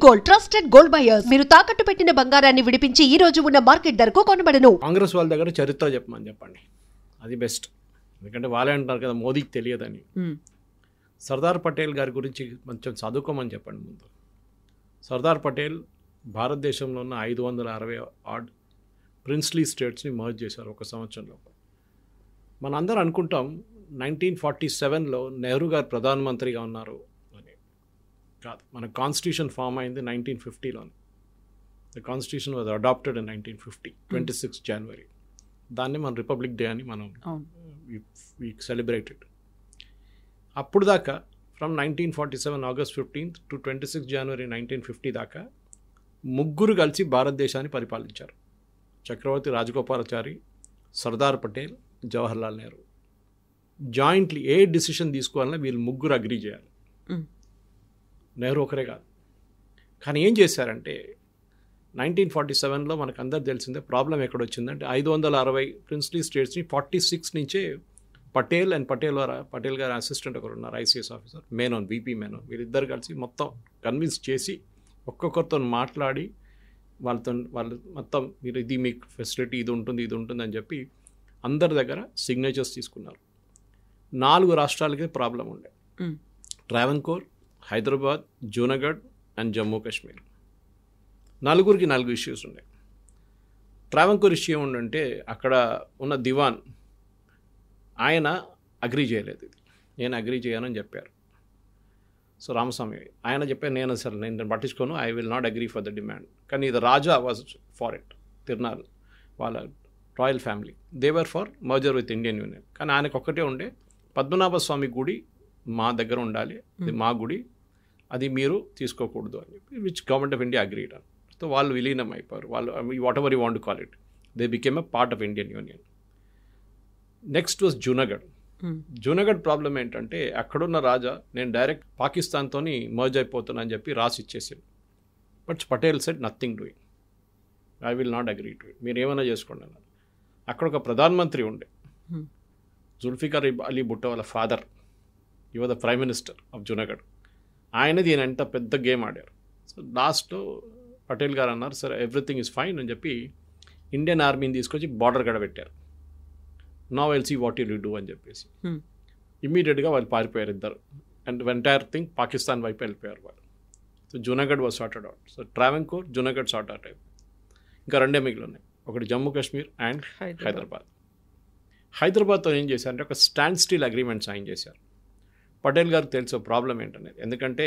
Gold trusted gold buyers. మీరు తాకట్టు పెట్టిన బంగారాన్ని విడిపించి ఈ రోజు ఉన్న మార్కెట్ ధరకు కొనబడను. కాంగ్రెస్ వాళ్ళ దగ్గర చరిత్ర చెప్పండి, అది బెస్ట్. ఎందుకంటే వాళ్ళే అంటారు కదా మోదీకి తెలియదని. సర్దార్ పటేల్ గారి గురించి కొంచెం చదువుకోమని చెప్పండి ముందు. సర్దార్ పటేల్ భారతదేశంలో ఉన్న 560 ఆడ్ ప్రిన్స్లీ స్టేట్స్ని మర్జ్ చేశారు ఒక సంవత్సరంలో. మనందరం అనుకుంటాం 1947లో నెహ్రూ గారు ప్రధానమంత్రిగా ఉన్నారు అని. కాదు, మన కాన్స్టిట్యూషన్ ఫామ్ అయింది 1950లోనే. The constitution was adopted in 1950, 26 జనవరి. దాన్ని మన రిపబ్లిక్ డే అని మనం వీ సెలబ్రేటెడ్. అప్పుడు దాకా ఫ్రమ్ 1947 ఆగస్ట్ 15th టు 26 జనవరి 1950 దాకా ముగ్గురు కలిసి భారతదేశాన్ని పరిపాలించారు. చక్రవర్తి రాజగోపాలాచారి, సర్దార్ పటేల్, జవహర్లాల్ నెహ్రూ. జాయింట్లీ ఏ డిసిషన్ తీసుకోవాలన్నా వీళ్ళు ముగ్గురు అగ్రీ చేయాలి. నెహ్రూ ఒకరే కాదు. కానీ ఏం చేశారంటే 1947లో మనకు అందరు తెలిసిందే ప్రాబ్లం ఎక్కడొచ్చిందంటే 560 ప్రిన్స్లీ స్టేట్స్ని 46 నుంచే పటేల్ అండ్ పటేల్ గారు అసిస్టెంట్ ఒకరు ఉన్నారు, ఐసీఎస్ ఆఫీసర్, మేనోన్, వీపీ మేనోన్, వీళ్ళిద్దరు కలిసి మొత్తం కన్విన్స్ చేసి ఒక్కొక్కరితో మాట్లాడి వాళ్ళు మొత్తం మీరు ఇది మీకు ఫెసిలిటీ ఇది ఉంటుంది అని చెప్పి అందరి దగ్గర సిగ్నేచర్స్ తీసుకున్నారు. 4 రాష్ట్రాలకి ప్రాబ్లం ఉండే: ట్రావెన్కోర్, హైదరాబాద్, జూనాగఢ్ అండ్ జమ్మూ కాశ్మీర్. నలుగురికి 4 ఇష్యూస్ ఉన్నాయి. ట్రావెన్కోర్ ఇష్యూ ఏముందంటే అక్కడ ఉన్న దివాన్ ఆయన అగ్రీ చేయలేదు, ఇది నేను అగ్రీ చేయనని చెప్పారు. సో రామస్వామి ఆయన చెప్పారు, నేను పట్టించుకోను, I will not agree for the demand. కానీ ఇది Raja was for it, Thirunal వాళ్ళ royal family, they were for merger with Indian union. కానీ ఆయనకు ఒక్కటే ఉండే, పద్మనాభ స్వామి గుడి మా దగ్గర ఉండాలి, ఇది మా గుడి, అది మీరు తీసుకోకూడదు అని చెప్పి which government of India agreed అని. సో వాళ్ళు విలీనం అయిపోయారు. వాళ్ళు what ever you want to call it, they became a part of Indian union. Next was Junagadh. Junagadh problem ఏంటంటే అక్కడున్న రాజా నేను డైరెక్ట్ పాకిస్తాన్తో మర్జ్ అయిపోతున్నా అని చెప్పి రాసి ఇచ్చేసాడు. But Patel said nothing doing, I will not agree to it, మీరు ఏమైనా చేసుకోండి అన్నారు. అక్కడ ఒక ప్రధానమంత్రి ఉండే, జుల్ఫికర్ అలీ భుట్టో వాళ్ళ ఫాదర్, ఈ was the prime minister of Junagadh. ఆయన దీని అంత పెద్ద గేమ్ ఆడారు. సో లాస్ట్లో పటేల్ గారు అన్నారు, సరే ఎవ్రీథింగ్ ఈజ్ ఫైన్ అని చెప్పి ఇండియన్ ఆర్మీని తీసుకొచ్చి బార్డర్ గడ పెట్టారు. Now will see what you do అని చెప్పేసి ఇమ్మీడియట్గా వాళ్ళు పారిపోయారు ఇద్దరు. అండ్ ఎంటైర్ థింగ్ పాకిస్తాన్ వైపు వెళ్ళిపోయారు వాళ్ళు. So Junagadh was sorted out. So Travancore, Junagadh sort out అయిపోయి ఇంకా 2 మిగిలి ఉన్నాయి, ఒకటి జమ్మూ కాశ్మీర్ అండ్ హైదరాబాద్. హైదరాబాద్తో ఏం చేశారంటే ఒక స్టాండ్ స్టిల్ అగ్రిమెంట్ సైన్ చేశారు. పటేల్ గారికి తెలుసు ప్రాబ్లం ఏంటనేది, ఎందుకంటే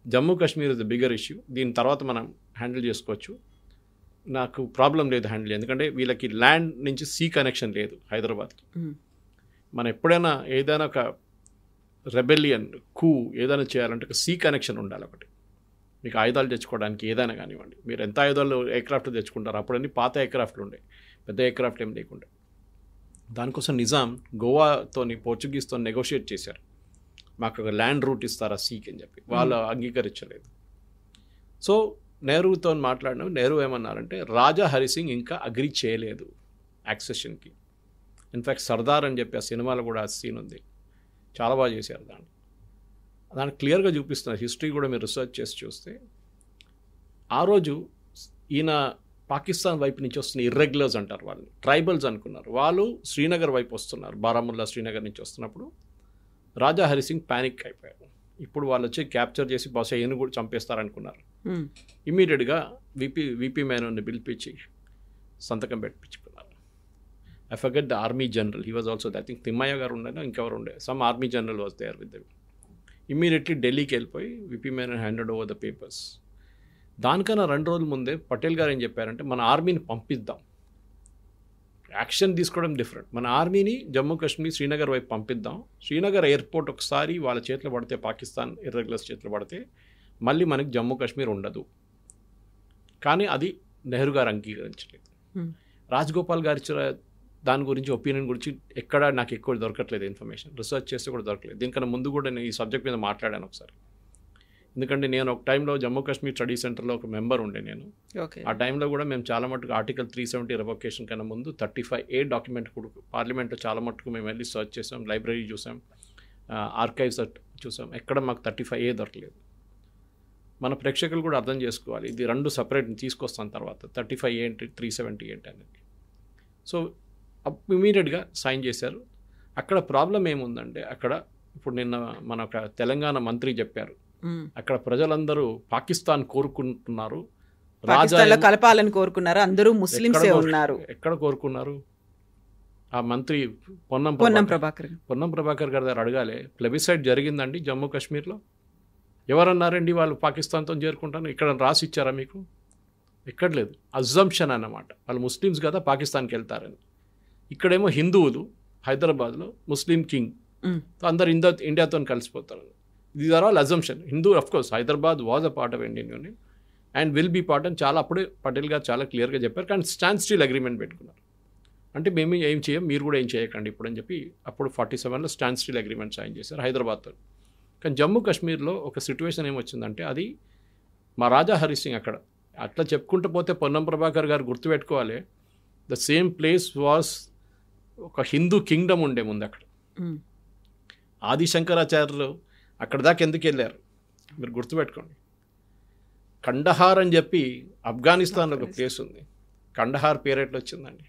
Jammu Kashmir is the bigger issue, దీని తర్వాత మనం హ్యాండిల్ చేసుకోవచ్చు, నాకు ప్రాబ్లం లేదు హ్యాండిల్, ఎందుకంటే వీళ్ళకి ల్యాండ్ నుంచి సీ కనెక్షన్ లేదు హైదరాబాద్కి. మనం ఎప్పుడైనా ఏదైనా ఒక రెబెలియన్ ఏదైనా చేయాలంటే ఒక సీ కనెక్షన్ ఉండాలి ఒకటి. మీకు ఆయుధాలు తెచ్చుకోవడానికి ఏదైనా కానివ్వండి, మీరు ఎంత ఆయుధాలు ఎయిర్క్రాఫ్ట్ తెచ్చుకుంటారు, అప్పుడన్నీ పాత ఎయిర్క్రాఫ్ట్లు ఉండే, పెద్ద ఎయిర్క్రాఫ్ట్ ఏం లేకుండా. దానికోసం నిజాం గోవాతోని పోర్చుగీస్తో నెగోషియేట్ చేశారు, మాకు ఒక ల్యాండ్ రూట్ ఇస్తారా సీకి అని చెప్పి. వాళ్ళు అంగీకరించలేదు. సో నెహ్రూతో మాట్లాడిన నెహ్రూ ఏమన్నారంటే రాజా హరిసింగ్ ఇంకా అగ్రీ చేయలేదు యాక్సెషన్కి. ఇన్ఫ్యాక్ట్ సర్దార్ అని చెప్పి ఆ సినిమాలో కూడా ఆ సీన్ ఉంది, చాలా బాగా చేశారు. దాన్ని క్లియర్గా చూపిస్తున్నారు, హిస్టరీ కూడా మీరు రీసెర్చ్ చేసి చూస్తే. ఆ రోజు ఈయన పాకిస్తాన్ వైపు నుంచి వస్తున్న ఇర్రెగ్యులర్స్ అంటారు వాళ్ళని, ట్రైబల్స్ అనుకున్నారు. వాళ్ళు శ్రీనగర్ వైపు వస్తున్నారు, బారాముల్లా శ్రీనగర్ నుంచి వస్తున్నప్పుడు రాజా హరిసింగ్ ప్యానిక్ అయిపోయారు. ఇప్పుడు వాళ్ళు వచ్చి క్యాప్చర్ చేసి బహుశా ఈయన కూడా చంపేస్తారనుకున్నారు. ఇమీడియట్గా వీపీ మేనోన్ని పిలిపించి సంతకం పెట్టించుకున్నారు. I forget the army general, he was also I think Thimmayya గారు ఉండేనా ఇంకెవరు ఉండే, some army general was there with them. Immediately ఢిల్లీకి వెళ్ళిపోయి VP Menon handed over the papers. దానికన్నా 2 రోజుల ముందే పటేల్ గారు ఏం చెప్పారంటే మన ఆర్మీని పంపిద్దాం, యాక్షన్ తీసుకోవడం డిఫరెంట్, మన ఆర్మీని జమ్మూ కాశ్మీర్ శ్రీనగర్ వైపు పంపిద్దాం, శ్రీనగర్ ఎయిర్పోర్ట్ ఒకసారి వాళ్ళ చేతిలో పడితే, పాకిస్తాన్ ఇర్రెగ్యులర్స్ చేతిలో పడితే మళ్ళీ మనకి జమ్మూ కాశ్మీర్ ఉండదు. కానీ అది నెహ్రూ గారు అంగీకరించలేదు. రాజగోపాల్ గారు ఇచ్చిన దాని గురించి ఒపీనియన్ గురించి ఎక్కడ నాకు ఎక్కువ దొరకట్లేదు ఇన్ఫర్మేషన్, రీసెర్చ్ చేస్తే కూడా దొరకలేదు. దీనికన్నా ముందు కూడా నేను ఈ సబ్జెక్ట్ మీద మాట్లాడాను ఒకసారి. ఎందుకంటే నేను ఒక టైంలో జమ్మూ కాశ్మీర్ స్టడీ సెంటర్లో ఒక మెంబర్ ఉండే నేను. ఆ టైంలో కూడా మేము చాలా మటుకు ఆర్టికల్ 370 రివోకేషన్ కన్నా ముందు 35A డాక్యుమెంట్ కూడా పార్లమెంట్లో చాలా మటుకు మేము వెళ్ళి సర్చ్ చేసాం, లైబ్రరీ చూసాం, ఆర్కైవ్స్ చూసాం, ఎక్కడ మాకు 35A దొరకలేదు. మన ప్రేక్షకులు కూడా అర్థం చేసుకోవాలి. ఇది 2 సపరేట్ తీసుకొస్తాను తర్వాత 35 ఏంటి 370 ఏంటి అనేది. సో ఇమీడియట్గా సైన్ చేశారు. అక్కడ ప్రాబ్లం ఏముందంటే అక్కడ ఇప్పుడు నిన్న మన ఒక తెలంగాణ మంత్రి చెప్పారు, అక్కడ ప్రజలందరూ పాకిస్తాన్ కోరుకుంటున్నారు, రాజా కలపాలని కోరుకున్నారు, అందరూ ముస్లింసే ఉన్నారు. ఎక్కడ కోరుకున్నారు? ఆ మంత్రి పొన్నం ప్రభాకర్ గారి దగ్గర అడగాలి. ప్లెబిసైడ్ జరిగిందండి జమ్మూ కాశ్మీర్లో? ఎవరన్నారండి వాళ్ళు పాకిస్తాన్తో చేరుకుంటాను? ఇక్కడ రాసి ఇచ్చారా మీకు? ఎక్కడ లేదు. అజంప్షన్ అన్నమాట, వాళ్ళు ముస్లిమ్స్ కదా పాకిస్తాన్కి వెళ్తారని. ఇక్కడేమో హిందువులు హైదరాబాద్లో ముస్లిం కింగ్, అందరు ఇండియాతో కలిసిపోతారు. These are all assumption. హిందూ of course Hyderabad was a part of Indian union and will be part అని చాలా అప్పుడే పటేల్ గారు చాలా క్లియర్గా చెప్పారు. కానీ స్టాండ్ స్టిల్ అగ్రిమెంట్ పెట్టుకున్నారు. అంటే మేము ఏం చేయం, మీరు కూడా ఏం చేయకండి ఇప్పుడు అని చెప్పి అప్పుడు 47లో స్టాండ్ స్టిల్ అగ్రిమెంట్ సైన్ చేశారు హైదరాబాద్తో. కానీ జమ్మూ కాశ్మీర్లో ఒక సిచ్యువేషన్ ఏమొచ్చిందంటే అది మా రాజా హరి సింగ్ అక్కడ అట్లా చెప్పుకుంటూ పోతే పొన్నం ప్రభాకర్ గారు గుర్తుపెట్టుకోవాలి, ద సేమ్ ప్లేస్ వాస్ ఒక హిందూ కింగ్డమ్ ఉండే ముందు అక్కడ. ఆదిశంకరాచార్యులు అక్కడ దాకా ఎందుకు వెళ్ళారు మీరు గుర్తుపెట్టుకోండి. కండహార్ అని చెప్పి ఆఫ్ఘనిస్తాన్లో ఒక ప్లేస్ ఉంది, కండహార్ పేరు ఎట్లా వచ్చిందండి.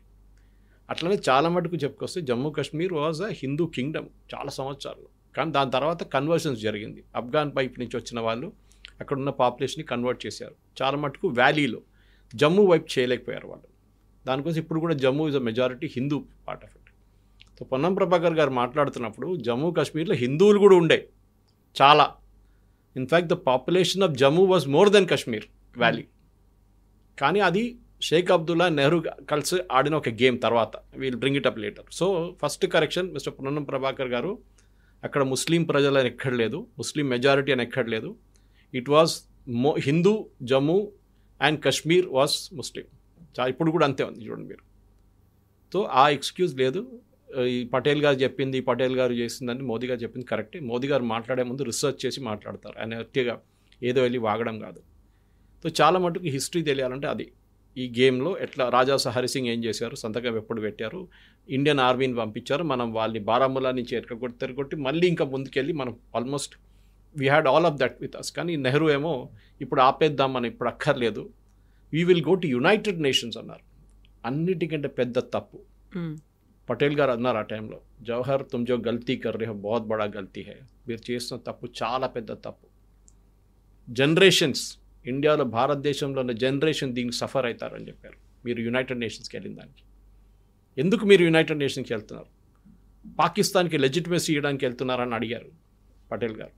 అట్లనే చాలా మటుకు చెప్పుకొస్తే Jammu Kashmir was a Hindu kingdom చాలా సంవత్సరాలు. కానీ దాని తర్వాత కన్వర్షన్స్ జరిగింది. ఆఫ్ఘాన్ వైపు నుంచి వచ్చిన వాళ్ళు అక్కడున్న పాపులేషన్ని కన్వర్ట్ చేశారు. చాలా మటుకు వ్యాలీలో జమ్మూ వైపు చేయలేకపోయారు వాళ్ళు. దానికోసం ఇప్పుడు కూడా Jammu is a majority Hindu part of it. So Ponnam Prabhakar గారు మాట్లాడుతున్నప్పుడు జమ్మూ కాశ్మీర్లో హిందువులు కూడా ఉండే చాలా. In fact the population of Jammu was more than Kashmir valley. కానీ అది షేక్ అబ్దుల్లా నెహ్రూ కలిసి ఆడిన ఒక గేమ్. తర్వాత wheel bring it up later. So first correction mister Ponnam Prabhakar గారు, అక్కడ ముస్లిం ప్రజలు అని ఎక్కడ లేదు, ముస్లిం మెజారిటీ అని ఎక్కడ లేదు. It was Hindu Jammu and Kashmir was Muslim. ఇప్పుడు కూడా అంతే ఉంది చూడండి మీరు. సో ఆ ఎక్స్క్యూజ్ లేదు. ఈ పటేల్ గారు చెప్పింది, పటేల్ గారు చేసిందని మోదీ గారు చెప్పింది కరెక్టే. మోదీ గారు మాట్లాడే ముందు రీసెర్చ్ చేసి మాట్లాడతారు, ఆయన అతిగా ఏదో వెళ్ళి వాగడం కాదు. సో చాలా మటుకు హిస్టరీ తెలియాలంటే అది ఈ గేమ్లో ఎట్లా రాజా హరి సింగ్ ఏం చేశారు, సంతకం ఎప్పుడు పెట్టారు, ఇండియన్ ఆర్మీని పంపించారు, మనం వాళ్ళని బారాముల్లా నుంచి తిరగొట్టి మళ్ళీ ఇంకా ముందుకెళ్ళి మనం almost we had all of that with us. కానీ నెహ్రూ ఏమో ఇప్పుడు ఆపేద్దాం, మనం ఇప్పుడు అక్కర్లేదు, we will go to United Nations అన్నారు. అన్నిటికంటే పెద్ద తప్పు పటేల్ గారు అన్నారు ఆ టైంలో, జవహర్ తుమ్ జో గల్తీ కర్ రే హో బహుత్ బడా గల్తీ హై, మీరు చేస్తున్న తప్పు చాలా పెద్ద తప్పు. జనరేషన్స్ ఇండియాలో భారతదేశంలో ఉన్న జనరేషన్ దీనికి సఫర్ అవుతారని చెప్పారు. మీరు యునైటెడ్ నేషన్స్కి వెళ్ళిన దానికి ఎందుకు మీరు యునైటెడ్ నేషన్స్కి వెళ్తున్నారు, పాకిస్తాన్కి లెజిటిమసీ ఇవ్వడానికి వెళ్తున్నారని అడిగారు పటేల్ గారు.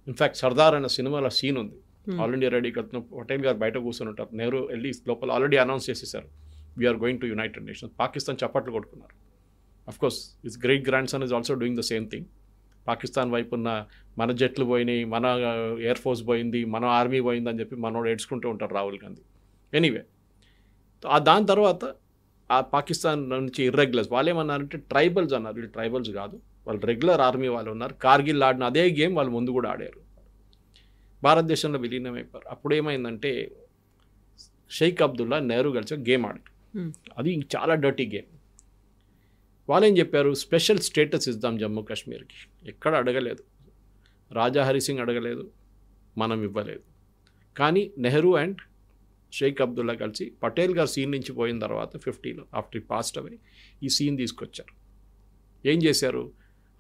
ఇన్ఫ్యాక్ట్ సర్దార్ అనే సినిమాలో సీన్ ఉంది, ఆల్ ఇండియా రెడీకి వెళ్తున్న పటేల్ గారు బయట కూర్చొని ఉంటారు, నెహ్రూ వెళ్ళి లోపల ఆల్రెడీ అనౌన్స్ చేసేసారు we're going to United Nations. Pakistan చప్పట్లు కొట్టుకున్నారు. Of course his great grandson is also doing the same thing. Pakistan వైపు ఉన్న మన జట్లు పోయినాయి, మన ఎయిర్ ఫోర్స్ పోయింది, మన ఆర్మీ పోయింది అని చెప్పి మనోడు ఏడ్చుకుంటూ ఉంటారు రాహుల్ గాంధీ. ఎనీవే దాని తర్వాత ఆ పాకిస్తాన్ నుంచి ఇర్రెగ్యులర్స్ వాళ్ళు ఏమన్నారంటే ట్రైబల్స్ అన్నారు. వీళ్ళు ట్రైబల్స్ కాదు, వాళ్ళు రెగ్యులర్ ఆర్మీ వాళ్ళు ఉన్నారు. కార్గిల్ ఆడిన అదే గేమ్ వాళ్ళు ముందు కూడా ఆడారు, భారతదేశంలో విలీనం అయిపోయారు. అప్పుడు ఏమైందంటే షేక్ అబ్దుల్లా నెహ్రూ కలిసి గేమ్ ఆడారు. అది చాలా డర్టీ గేమ్. వాళ్ళు ఏం చెప్పారు, స్పెషల్ స్టేటస్ ఇద్దాం జమ్మూ కాశ్మీర్కి. ఎక్కడ అడగలేదు, రాజా హరి సింగ్ అడగలేదు, మనం ఇవ్వలేదు. కానీ నెహ్రూ అండ్ షేక్ అబ్దుల్లా కలిసి పటేల్ గారు సీన్ నుంచి పోయిన తర్వాత 50లో ఆఫ్టర్ ఈ పాస్ట్ అవే ఈ సీన్ తీసుకొచ్చారు. ఏం చేశారు,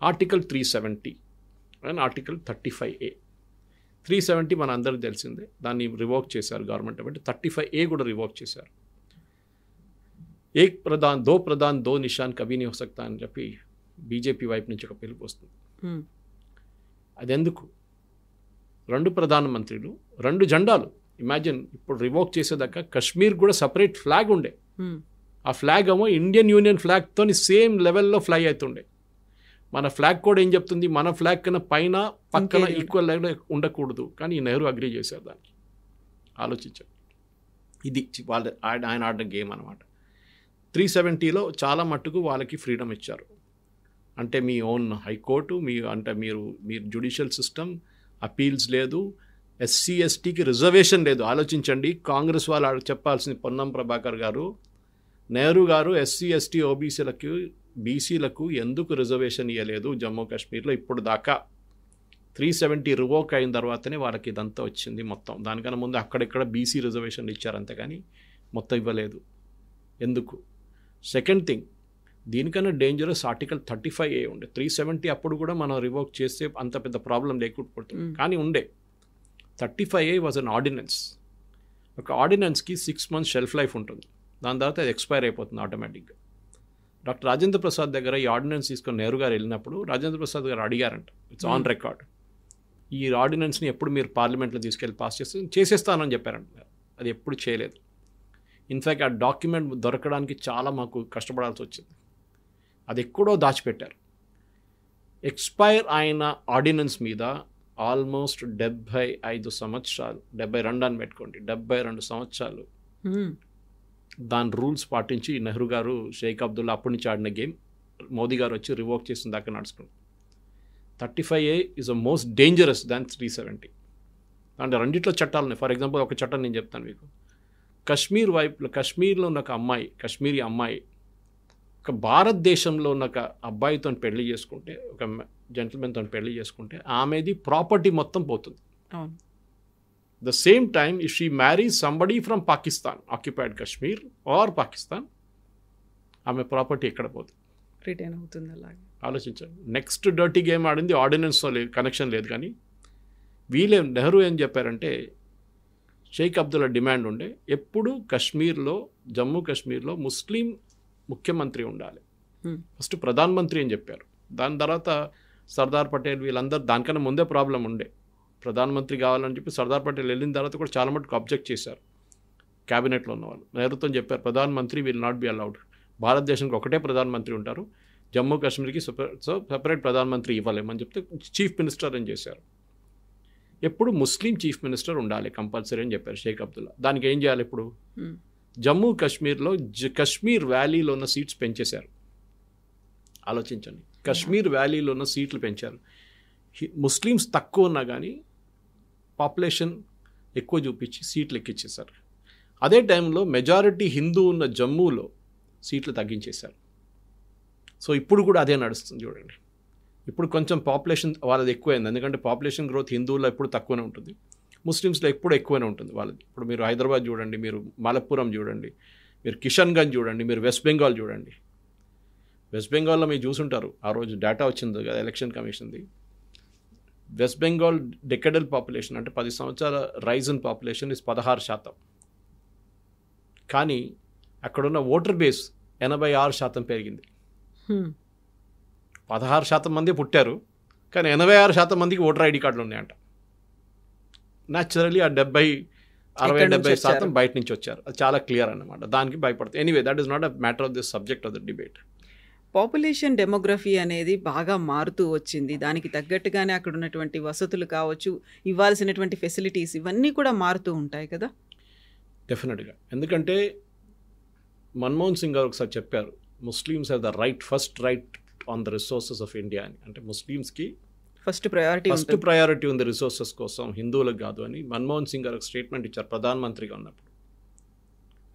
ఆర్టికల్ 370 అండ్ ఆర్టికల్ 35A. 370 మన అందరికీ తెలిసిందే, దాన్ని రివోక్ చేశారు గవర్నమెంట్. బట్టి 35A కూడా రివోక్ చేశారు. ఏక్ ప్రధాన్ దో ప్రధాన్ దో నిషాన్ కభీ నీ హో సక్తా అని చెప్పి బీజేపీ వైపు నుంచి ఒక పిలుపు వస్తుంది. అదెందుకు, 2 ప్రధానమంత్రులు 2 జెండాలు. ఇమాజిన్, ఇప్పుడు రివోక్ చేసేదాకా కశ్మీర్ కూడా సపరేట్ ఫ్లాగ్ ఉండే, ఆ ఫ్లాగ్ ఏమో ఇండియన్ యూనియన్ ఫ్లాగ్తో సేమ్ లెవెల్లో ఫ్లై అవుతుండే. మన ఫ్లాగ్ కూడా ఏం చెప్తుంది, మన ఫ్లాగ్ కన్నా పైన పక్కన ఈక్వల్ లెవెల్లో ఉండకూడదు. కానీ ఈ నెహ్రూ అగ్రీ చేశారు దానికి. ఆలోచించారు, ఇది ఆయన ఆడిన గేమ్ అనమాట. 370లో చాలా మట్టుకు వాళ్ళకి ఫ్రీడమ్ ఇచ్చారు. అంటే మీ ఓన్ హైకోర్టు, మీరు జ్యుడిషియల్ సిస్టమ్, అపీల్స్ లేదు, ఎస్సీ ఎస్టీకి రిజర్వేషన్ లేదు. ఆలోచించండి, కాంగ్రెస్ వాళ్ళు చెప్పాల్సింది పొన్నం ప్రభాకర్ గారు, నెహ్రూ గారు ఎస్సీ ఎస్టీ ఓబీసీలకు బీసీలకు ఎందుకు రిజర్వేషన్ ఇవ్వలేదు జమ్మూ కాశ్మీర్లో ఇప్పుడు దాకా. 370 రివోక్ అయిన తర్వాతనే వాళ్ళకి ఇదంతా వచ్చింది మొత్తం. దానికన్నా ముందు అక్కడెక్కడ బీసీ రిజర్వేషన్ ఇచ్చారు అంతే కానీ మొత్తం ఇవ్వలేదు. ఎందుకు? సెకండ్ థింగ్, దీనికన్నా డేంజరస్ ఆర్టికల్ 35A ఉండే. 370 అప్పుడు కూడా మనం రివోక్ చేస్తే అంత పెద్ద ప్రాబ్లం లేకపోతుంది, కానీ ఉండే 35A వాజ్ అన్ ఆర్డినెన్స్. ఒక ఆర్డినెన్స్కి 6 months షెల్ఫ్ లైఫ్ ఉంటుంది, దాని తర్వాత అది ఎక్స్పైర్ అయిపోతుంది ఆటోమేటిక్గా. డాక్టర్ రాజేంద్ర ప్రసాద్ దగ్గర ఈ ఆర్డినెన్స్ తీసుకొని నెహ్రూ గారు వెళ్ళినప్పుడు రాజేంద్ర ప్రసాద్ గారు అడిగారంట, ఇట్స్ ఆన్ రికార్డ్, ఈ ఆర్డినెన్స్ని ఎప్పుడు మీరు పార్లమెంట్లో తీసుకెళ్ళి పాస్ చేసేస్తానని చెప్పారంట. అది ఎప్పుడు చేయలేదు. ఇన్ఫ్యాక్ట్ ఆ డాక్యుమెంట్ దొరకడానికి చాలా మాకు కష్టపడాల్సి వచ్చింది. అది ఎక్కడో దాచిపెట్టారు. ఎక్స్పైర్ అయిన ఆర్డినెన్స్ మీద ఆల్మోస్ట్ 75 సంవత్సరాలు, 72 అని పెట్టుకోండి, 72 సంవత్సరాలు దాని రూల్స్ పాటించి నెహ్రూ గారు, షేక్ అబ్దుల్లా అప్పటి నుంచి ఆడిన గేమ్ మోదీ గారు వచ్చి రివోక్ చేసిన దాకా నడుచుకుంది. 35A is a most dangerous than 370. అంటే రెండిట్లో చట్టాలు ఉన్నాయి. ఫర్ ఎగ్జాంపుల్ ఒక చట్టం నేను చెప్తాను మీకు. కశ్మీర్లో ఉన్న ఒక అమ్మాయి, కశ్మీరీ అమ్మాయి ఒక భారతదేశంలో ఉన్న ఒక అబ్బాయితో పెళ్లి చేసుకుంటే, ఒక జెంటిల్మెన్తో పెళ్లి చేసుకుంటే ఆమెది ప్రాపర్టీ మొత్తం పోతుంది. The same time if she marries somebody from Pakistan, occupied Kashmir or Pakistan, ఆమె ప్రాపర్టీ ఎక్కడ పోతుంది? రిటైన్ అవుతుంది. అలాగే ఆలోచించండి. నెక్స్ట్ డర్టీ గేమ్ ఆడింది ఆర్డినెన్స్తో లేదు, కనెక్షన్ లేదు. కానీ వీళ్ళే నెహ్రూ ఏం చెప్పారంటే, షేక్ అబ్దుల్లా డిమాండ్ ఉండే ఎప్పుడు కశ్మీర్లో, జమ్మూ కాశ్మీర్లో ముస్లిం ముఖ్యమంత్రి ఉండాలి. ఫస్ట్ ప్రధానమంత్రి అని చెప్పారు. దాని తర్వాత సర్దార్ పటేల్ వీళ్ళందరూ, దానికన్నా ముందే ప్రాబ్లం ఉండే, ప్రధానమంత్రి కావాలని చెప్పి సర్దార్ పటేల్ వెళ్ళిన తర్వాత కూడా చాలా మటుకు అబ్జెక్ట్ చేశారు క్యాబినెట్లో ఉన్న వాళ్ళు. నెహ్రూతో చెప్పారు ప్రధానమంత్రి విల్ నాట్ బి అలౌడ్, భారతదేశానికి ఒకటే ప్రధానమంత్రి ఉంటారు, జమ్మూ కాశ్మీర్కి సెపరేట్ ప్రధానమంత్రి ఇవ్వలేమని చెప్తే చీఫ్ మినిస్టర్ అని చేశారు. ఎప్పుడు ముస్లిం చీఫ్ మినిస్టర్ ఉండాలి కంపల్సరీ అని చెప్పారు షేక్ అబ్దుల్లా. దానికి ఏం చేయాలి? ఇప్పుడు జమ్మూ కాశ్మీర్లో కశ్మీర్ వ్యాలీలో ఉన్న సీట్స్ పెంచేశారు. ఆలోచించండి, కశ్మీర్ వ్యాలీలో ఉన్న సీట్లు పెంచారు. ముస్లిమ్స్ తక్కువ ఉన్నా కానీ పాపులేషన్ ఎక్కువ చూపించి సీట్లు ఎక్కించేశారు. అదే టైంలో మెజారిటీ హిందూ ఉన్న జమ్మూలో సీట్లు తగ్గించేశారు. సో ఇప్పుడు కూడా అదే నడుస్తుంది చూడండి. ఇప్పుడు కొంచెం పాపులేషన్ వాళ్ళది ఎక్కువైంది, ఎందుకంటే పాపులేషన్ గ్రోత్ హిందువుల్లో ఎప్పుడు తక్కువనే ఉంటుంది, ముస్లిమ్స్లో ఎప్పుడు ఎక్కువనే ఉంటుంది వాళ్ళది. ఇప్పుడు మీరు హైదరాబాద్ చూడండి, మీరు మలప్పురం చూడండి, మీరు కిషన్గంజ్ చూడండి, మీరు వెస్ట్ బెంగాల్ చూడండి. వెస్ట్ బెంగాల్లో మీరు చూసుంటారు, ఆ రోజు డేటా వచ్చింది కదా ఎలక్షన్ కమిషన్ది. వెస్ట్ బెంగాల్ డెకెడల్ పాపులేషన్ అంటే 10 సంవత్సరాల రైజ్ ఇన్ పాపులేషన్ ఇస్ 16%. కానీ అక్కడున్న ఓటర్ బేస్ 86% పెరిగింది. 16% మంది పుట్టారు, కానీ 86% మందికి ఓటర్ ఐడి కార్డులు ఉన్నాయంట. న్యాచురలీ ఆ 60-70% బయట నుంచి వచ్చారు. అది చాలా క్లియర్ అన్నమాట. దానికి భయపడుతుంది. Anyway, that is not a matter of this subject of the debate. Population demography అనేది బాగా మారుతూ వచ్చింది. దానికి తగ్గట్టుగానే అక్కడ ఉన్నటువంటి వసతులు కావచ్చు, ఇవ్వాల్సినటువంటి ఫెసిలిటీస్, ఇవన్నీ కూడా మారుతూ ఉంటాయి కదా. డెఫినెట్గా. ఎందుకంటే మన్మోహన్ సింగ్ గారు ఒకసారి చెప్పారు, Muslims have the first right on the resources of India అని. అంటే ముస్లిమ్స్కి ఫస్ట్ ప్రయారిటీ ఉంది రిసోర్సెస్ కోసం, హిందువులకు కాదు అని మన్మోహన్ సింగ్ గారు ఒక స్టేట్మెంట్ ఇచ్చారు ప్రధానమంత్రిగా ఉన్నప్పుడు.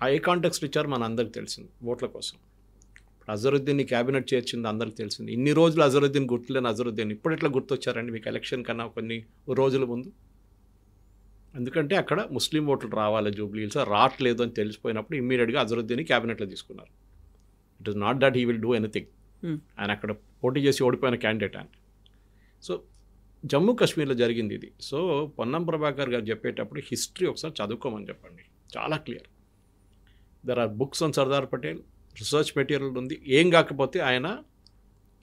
ఆ ఏ కాంటెక్స్ట్ ఇచ్చారు మన అందరికి తెలిసింది, ఓట్ల కోసం. అజరుద్దీన్ని క్యాబినెట్ చేర్చింది అందరికి తెలిసింది. ఇన్ని రోజులు అజరుద్దీన్ గుర్తులేని అజరుద్దీన్ ఇప్పుడు ఎట్లా గుర్తొచ్చారండి మీకు ఎలక్షన్ కన్నా కొన్ని రోజుల ముందు? ఎందుకంటే అక్కడ ముస్లిం ఓట్లు రావాలి జూబ్లీహిల్స్, రావట్లేదు అని తెలిసిపోయినప్పుడు ఇమ్మీడియట్గా అజరుద్దీన్ని క్యాబినెట్లో తీసుకున్నారు. It is not that he will do anything, ఆయన అక్కడ పోటీ చేసి ఓడిపోయిన క్యాండిడేట్ ఆయన. సో జమ్మూ కాశ్మీర్లో జరిగింది ఇది. సో పొన్నం ప్రభాకర్ గారు చెప్పేటప్పుడు హిస్టరీ ఒకసారి చదువుకోమని చెప్పండి, చాలా clear. There are books on Sardar Patel, research material ఉంది. ఏం కాకపోతే ఆయన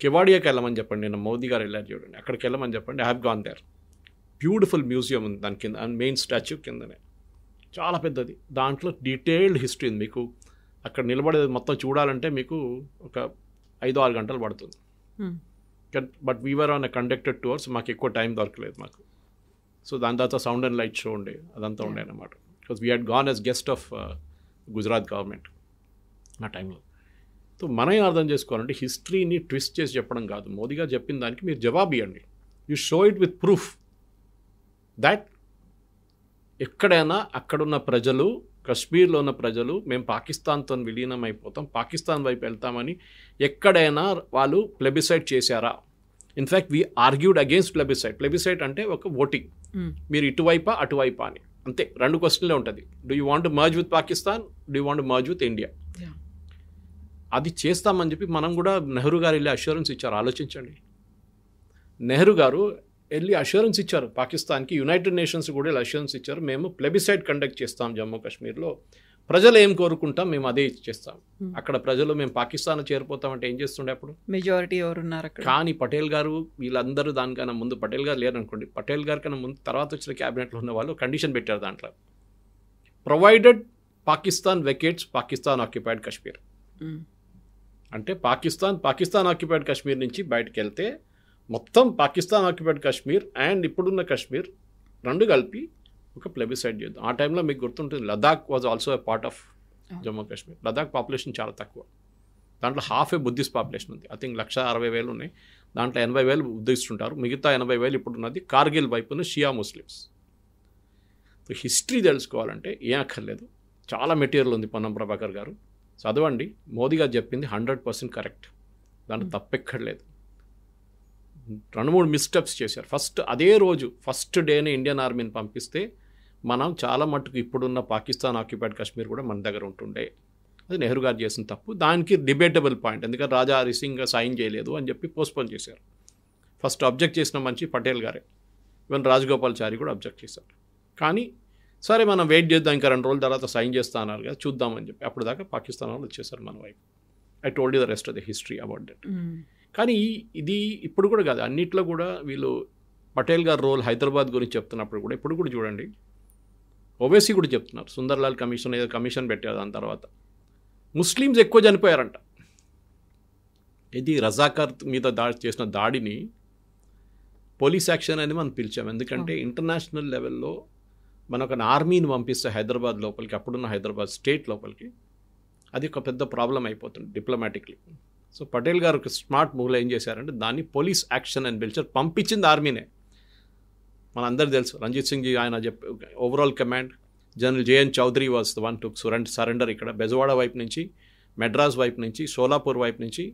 కెవాడియాకి వెళ్ళమని చెప్పండి, నేను మోదీ గారు వెళ్ళారు చూడండి, అక్కడికి వెళ్ళమని చెప్పండి. I have gone there. Beautiful museum ఉంది దాని కింద, మెయిన్ స్టాచ్యూ కిందనే, చాలా పెద్దది. దాంట్లో డీటెయిల్డ్ హిస్టరీ ఉంది. మీకు అక్కడ నిలబడేది మొత్తం చూడాలంటే మీకు ఒక 5-6 గంటలు పడుతుంది. But Weaver on a conducted tours, మాకు ఎక్కువ టైం దొరకలేదు మాకు. సో దాని తర్వాత సౌండ్ అండ్ లైట్ షో ఉండే, అదంతా ఉండే అన్నమాట. Because we had gone as guest of Gujarat government ఆ టైంలో. సో మనం అర్థం చేసుకోవాలంటే హిస్టరీని ట్విస్ట్ చేసి చెప్పడం కాదు. మోదీ గారు చెప్పిన దానికి మీరు జవాబు ఇవ్వండి. You show it with proof that ఎక్కడైనా అక్కడున్న ప్రజలు, కశ్మీర్లో ఉన్న ప్రజలు మేము పాకిస్తాన్తో విలీనం అయిపోతాం, పాకిస్తాన్ వైపు వెళ్తామని ఎక్కడైనా వాళ్ళు ప్లెబిసైడ్ చేశారా? In fact we argued against plebiscite. Plebiscite అంటే ఒక ఓటింగ్, మీరు ఇటువైపా అటువైపా అని, అంతే. 2 క్వశ్చన్లే ఉంటుంది. Do you want merge with Pakistan, do you want merge with India? అది చేస్తామని చెప్పి మనం కూడా నెహ్రూ గారు వెళ్ళి అష్యూరెన్స్ ఇచ్చారు. ఆలోచించండి, నెహ్రూ గారు వెళ్ళి అష్యూరెన్స్ ఇచ్చారు పాకిస్తాన్కి, యునైటెడ్ నేషన్స్ కూడా వెళ్ళి అష్యూరెన్స్ ఇచ్చారు, మేము ప్లెబిసైట్ కండక్ట్ చేస్తాం జమ్మూ కాశ్మీర్లో, ప్రజలు ఏం కోరుకుంటాం మేము అదే చేస్తాం. అక్కడ ప్రజలు మేము పాకిస్తాన్ చేరిపోతామంటే ఏం చేస్తుండే అప్పుడు? మెజారిటీ ఎవరున్నారు అక్కడ? కానీ పటేల్ గారు వీళ్ళందరూ దానికన్నా ముందు, పటేల్ గారు లేరు అనుకోండి, పటేల్ గారి కన్నా ముందు తర్వాత వచ్చిన క్యాబినెట్లో ఉన్న వాళ్ళు కండిషన్ పెట్టారు దాంట్లో, ప్రొవైడెడ్ పాకిస్తాన్ వెకేట్స్ పాకిస్తాన్ ఆక్యుపైడ్ కాశ్మీర్. అంటే పాకిస్తాన్ ఆక్యుపైడ్ కాశ్మీర్ నుంచి బయటకు వెళ్తే మొత్తం పాకిస్తాన్ ఆక్యుపైడ్ కాశ్మీర్ అండ్ ఇప్పుడున్న కాశ్మీర్ 2 కలిపి ఒక ప్లెబిసైడ్ చేద్దాం. ఆ టైంలో మీకు గుర్తుంటుంది, Ladakh was also a part of Jammu Kashmir. Ladakh population చాలా తక్కువ, దాంట్లో హాఫ్ ఏ బుద్ధిస్ట్ పాపులేషన్ ఉంది. ఐ థింక్ 160,000 ఉన్నాయి, దాంట్లో 80,000 బుద్ధిస్ట్ ఉంటారు, మిగతా 80,000 ఇప్పుడు ఉన్నది కార్గిల్ వైపున షియా ముస్లిమ్స్. హిస్టరీ తెలుసుకోవాలంటే ఏం అక్కర్లేదు, చాలా మెటీరియల్ ఉంది. పొన్నం ప్రభాకర్ గారు చదవండి, మోదీ గారు చెప్పింది 100% కరెక్ట్, దాంట్లో తప్పెక్కర్లేదు. 2-3 మిస్టెప్స్ చేశారు. అదే రోజు ఫస్ట్ డేనే ఇండియన్ ఆర్మీని పంపిస్తే మనం చాలా మట్టుకు ఇప్పుడున్న పాకిస్తాన్ ఆక్యుపైడ్ కాశ్మీర్ కూడా మన దగ్గర ఉంటుండే. అది నెహ్రూ గారు చేసిన తప్పు, దానికి డిబేటబుల్ పాయింట్, ఎందుకంటే రాజా హరి సింగ్ సైన్ చేయలేదు అని చెప్పి పోస్ట్పోన్ చేశారు. ఫస్ట్ అబ్జెక్ట్ చేసిన మనిషి పటేల్ గారే, ఈవెన్ రాజగోపాల్చారి కూడా అబ్జెక్ట్ చేశారు. కానీ సరే మనం వెయిట్ చేద్దాం, ఇంకా 2 రోజుల తర్వాత సైన్ చేస్తా అన్నారు కదా, చూద్దామని చెప్పి అప్పుడు దాకా పాకిస్తాన్ వాళ్ళు వచ్చేసారు మన వైపు. I told you the rest of the history about that. కానీ ఇది ఇప్పుడు కూడా కాదు, అన్నిట్లో కూడా వీళ్ళు పటేల్ గారు రోల్ హైదరాబాద్ గురించి చెప్తున్నప్పుడు కూడా ఇప్పుడు కూడా చూడండి, ఓవైసీ కూడా చెప్తున్నారు, సుందర్లాల్ కమిషన్ ఏదో కమిషన్ పెట్టారు, దాని తర్వాత ముస్లిమ్స్ ఎక్కువ చనిపోయారంట. ఇది రజాకార్ మీద చేసిన దాడిని పోలీస్ యాక్షన్ అని మనం పిలిచాం, ఎందుకంటే ఇంటర్నేషనల్ లెవెల్లో మన ఒక ఆర్మీని పంపిస్తే హైదరాబాద్ లోపలికి, అప్పుడున్న హైదరాబాద్ స్టేట్ లోపలికి, అది ఒక పెద్ద ప్రాబ్లం అయిపోతుంది డిప్లొమాటిక్లీ. సో పటేల్ గారు ఒక స్మార్ట్ మూవ్లో ఏం చేశారంటే దాన్ని పోలీస్ యాక్షన్ అని పిలిచారు, పంపించింది ఆర్మీనే. మనందరూ తెలుసు, రంజిత్ సింగ్ జీ ఆయన overall command, general JN Chaudhary was the one to surrender. ఇక్కడ బెజవాడ వైపు నుంచి, మెడ్రాస్ వైపు నుంచి, సోలాపూర్ వైపు నుంచి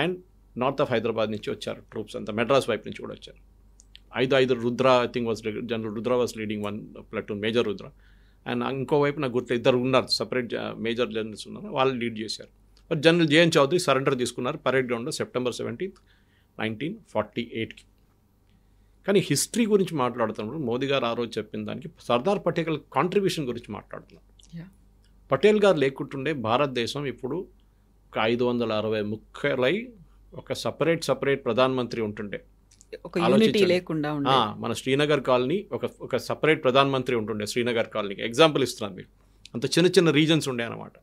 అండ్ నార్త్ ఆఫ్ హైదరాబాద్ నుంచి వచ్చారు ట్రూప్స్ అంతా, మెడ్రాస్ వైపు నుంచి కూడా వచ్చారు. 5 Rudra I think was general Rudra was leading 1 platoon, major Rudra, and ఇంకోవైపు నాకు గుర్తు 2 ఉన్నారు సపరేట్ మేజర్ జనరల్స్ ఉన్నారు, వాళ్ళు లీడ్ చేశారు. But general JN Chaudhary surrender తీసుకున్నారు పరేడ్ గ్రౌండ్లో September 17, 1948కి. కానీ హిస్టరీ గురించి మాట్లాడుతున్నప్పుడు మోదీ గారు ఆ రోజు చెప్పిన దానికి సర్దార్ పటేల్ కాంట్రిబ్యూషన్ గురించి మాట్లాడుతున్నారు. పటేల్ గారు లేకుంటుండే భారతదేశం ఇప్పుడు ఒక 560 ముక్కలై ఒక సపరేట్ ప్రధానమంత్రి ఉంటుండే, ఒక యూనిటీ లేకుండా ఉండే. మన శ్రీనగర్ కాలనీ ఒక సపరేట్ ప్రధానమంత్రి ఉంటుండే. శ్రీనగర్ కాలనీకి ఎగ్జాంపుల్ ఇస్తున్నాను మీకు, అంత చిన్న రీజన్స్ ఉండే అనమాట.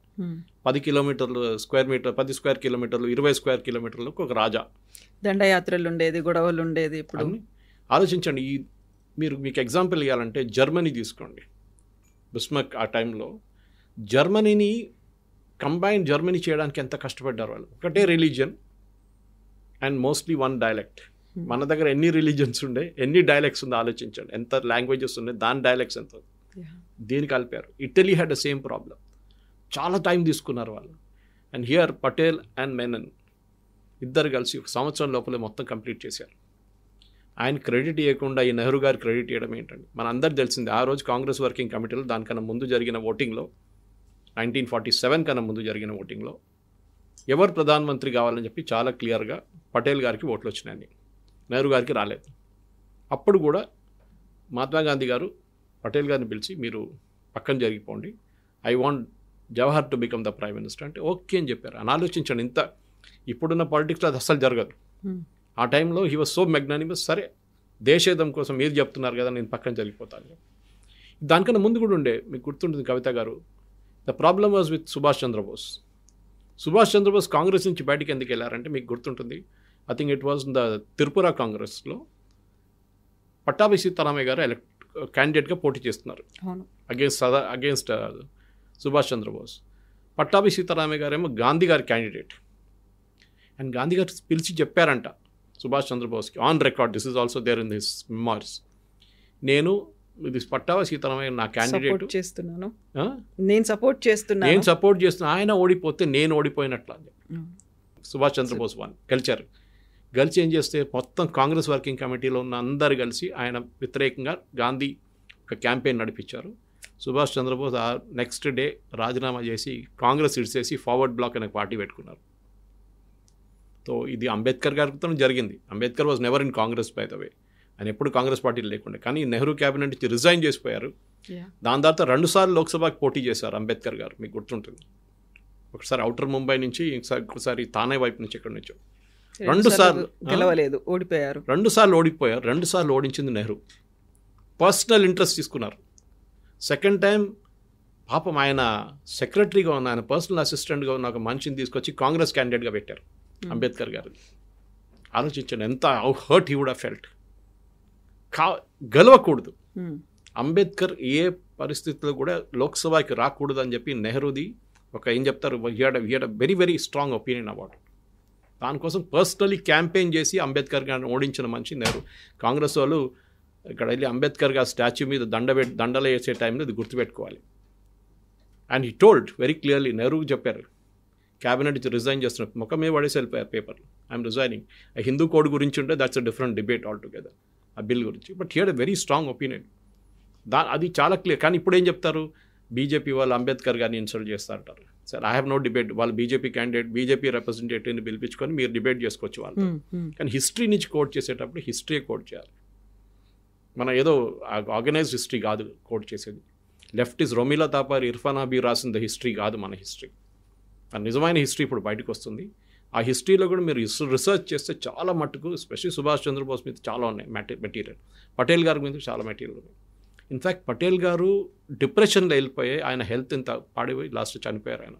10 కిలోమీటర్లు స్క్వేర్ మీటర్, 10 స్క్వేర్ కిలోమీటర్లు, 20 స్క్వేర్ కిలోమీటర్లకు ఒక రాజా. దండయాత్రలు ఉండేది, గొడవలు ఉండేది. ఇప్పుడు ఆలోచించండి, మీకు ఎగ్జాంపుల్ ఇవ్వాలంటే జర్మనీ తీసుకోండి. బిస్మార్క్ ఆ టైంలో జర్మనీని కంబైన్ జర్మనీ చేయడానికి ఎంత కష్టపడ్డారు వాళ్ళు. ఒకటే రిలీజియన్ అండ్ మోస్ట్లీ 1 డైలెక్ట్. మన దగ్గర ఎన్ని రిలీజియన్స్ ఉండే, ఎన్ని డైలెక్ట్స్ ఉందో ఆలోచించండి, ఎంత లాంగ్వేజెస్ ఉన్నాయి, దాని డైలెక్ట్స్ ఎంత, దీన్ని కలిపారు. Italy had the same problem, చాలా టైం తీసుకున్నారు వాళ్ళు. And here Patel and Menon ఇద్దరు కలిసి 1 సంవత్సరం లోపలే మొత్తం కంప్లీట్ చేశారు. ఆయన క్రెడిట్ ఇవ్వకుండా ఈ నెహ్రూ గారు క్రెడిట్ ఇవ్వడం ఏంటండి? మన అందరు తెలిసింది, ఆ రోజు కాంగ్రెస్ వర్కింగ్ కమిటీలో దానికన్నా ముందు జరిగిన ఓటింగ్లో 1947 కన్నా ముందు జరిగిన ఓటింగ్లో ఎవరు ప్రధానమంత్రి కావాలని చెప్పి చాలా క్లియర్గా పటేల్ గారికి ఓట్లు వచ్చినాయని, నెహ్రూ గారికి రాలేదు. అప్పుడు కూడా మహాత్మా గాంధీ గారు పటేల్ గారిని పిలిచి మీరు పక్కన జరిగిపోండి, I want Jawahar to become the prime minister అంటే ఓకే అని చెప్పారు. అని ఆలోచించండి, ఇంత ఇప్పుడున్న పాలిటిక్స్లో అది అస్సలు జరగదు. ఆ టైంలో హీ వాజ్ సో మెగ్నానిమస్, సరే దేశేదం కోసం మీరు చెప్తున్నారు కదా నేను పక్కన జరిగిపోతాను. దానికన్నా ముందు కూడా ఉండే, మీకు గుర్తుంటుంది కవిత గారు, the problem was with Subhash Chandrabose. Subhash Chandrabose Congress నుంచి బయటికి ఎందుకు వెళ్ళారంటే మీకు గుర్తుంటుంది, I think it was the Tripura కాంగ్రెస్లో పట్టాభి సీతారామయ్య గారు క్యాండిడేట్గా పోటీ చేస్తున్నారు అగేన్స్ట్ సుభాష్ చంద్రబోస్. పట్టాభి సీతారామయ్య గారు ఏమో గాంధీ గారి క్యాండిడేట్. అండ్ గాంధీ గారు పిలిచి చెప్పారంట సుభాష్ చంద్రబోస్కి, on record, this is also there in his memories, నేను ఇది పట్టాభి సీతారామయ్య నా క్యాండిడేట్ చేస్తున్నాను, నేను సపోర్ట్ చేస్తున్నా, ఆయన ఓడిపోతే నేను ఓడిపోయినట్లా. సుభాష్ చంద్రబోస్ గెలిచారు. కలిసి ఏం చేస్తే మొత్తం కాంగ్రెస్ వర్కింగ్ కమిటీలో ఉన్న అందరు కలిసి ఆయన వ్యతిరేకంగా గాంధీ ఒక క్యాంపెయిన్ నడిపించారు. సుభాష్ చంద్రబోస్ ఆ నెక్స్ట్ డే రాజీనామా చేసి కాంగ్రెస్ ఇడిచేసి ఫార్వర్డ్ బ్లాక్ అనే పార్టీ పెట్టుకున్నారు. సో ఇది అంబేద్కర్ గారితో జరిగింది. Ambedkar was never in Congress by the way, ఆయన ఎప్పుడు కాంగ్రెస్ పార్టీలో లేకుండా. కానీ నెహ్రూ క్యాబినెట్ నుంచి రిజైన్ చేసిపోయారు. దాని తర్వాత 2 సార్లు లోక్సభకి పోటీ చేశారు అంబేద్కర్ గారు, మీకు గుర్తుంటుంది. ఒకసారి ఔటర్ ముంబై నుంచి, ఇంకోసారి తానే వైపు నుంచి, ఎక్కడి నుంచో 2 సార్లు గెలవలేదు, ఓడిపోయారు. 2 సార్లు ఓడిపోయారు. 2 సార్లు ఓడించింది నెహ్రూ. పర్సనల్ ఇంట్రెస్ట్ తీసుకున్నారు. సెకండ్ టైం పాపం ఆయన సెక్రటరీగా ఉన్న, ఆయన పర్సనల్ అసిస్టెంట్గా ఉన్న ఒక మనిషిని తీసుకొచ్చి కాంగ్రెస్ క్యాండిడేట్గా పెట్టారు అంబేద్కర్ గారు. ఆలోచించండి ఎంత hurt he would have felt. గెలవకూడదు అంబేద్కర్, ఏ పరిస్థితుల్లో కూడా లోక్సభకి రాకూడదు అని చెప్పి నెహ్రూది ఒక ఏం చెప్తారు, he had very very strong opinion about. దానికోసం పర్సనలీ క్యాంపెయిన్ చేసి అంబేద్కర్ గారిని ఓడించిన మనిషి నెహ్రూ. కాంగ్రెస్ వాళ్ళు ఇక్కడ వెళ్ళి అంబేద్కర్ గారి స్టాచ్యూ మీద దండలు వేసే టైంలో ఇది గుర్తుపెట్టుకోవాలి. And he told very clearly, నెహ్రూకి చెప్పారు క్యాబినెట్ నుంచి రిజైన్ చేస్తున్నారు, ముఖం మీద పడేసి వెళ్ళిపోయారు పేపర్లు, ఐఎమ్ రిజైనింగ్. ఆ హిందూ కోడ్ గురించి ఉంటే that's a different debate all together, ఆ బిల్ గురించి. But he had a very strong opinion. అది చాలా క్లియర్. కానీ ఇప్పుడు ఏం చెప్తారు, బీజేపీ వాళ్ళు అంబేద్కర్ గారిని ఇన్సల్ట్ చేస్తారంటారు. Sir I have no debate, వాళ్ళు బీజేపీ క్యాండిడేట్, బీజేపీ రిప్రజెంటేటివ్ని పిలిపించుకొని మీరు డిబేట్ చేసుకోవచ్చు వాళ్ళు. కానీ హిస్టరీ నుంచి కోట్ చేసేటప్పుడు హిస్టరీ కోట్ చేయాలి. మన ఏదో ఆర్గనైజ్డ్ హిస్టరీ కాదు కోట్ చేసేది. లెఫ్ట్ ఇస్ రొమిలా తాపారి, ఇర్ఫాన్ హబీబ్ రాసిన హిస్టరీ కాదు మన హిస్టరీ. ఆ నిజమైన హిస్టరీ ఇప్పుడు బయటకు వస్తుంది. ఆ హిస్టరీలో కూడా మీరు రీసెర్చ్ చేస్తే చాలా మట్టుకు, ఎస్పెషల్లీ సుభాష్ చంద్రబోస్ మీద చాలా ఉన్నాయి మెటీరియల్, పటేల్ గారి మీద చాలా మెటీరియల్ ఉన్నాయి. ఇన్ఫ్యాక్ట్ పటేల్ గారు డిప్రెషన్లో వెళ్ళిపోయి ఆయన హెల్త్ ఇంత పాడిపోయి లాస్ట్ చనిపోయారు. ఆయన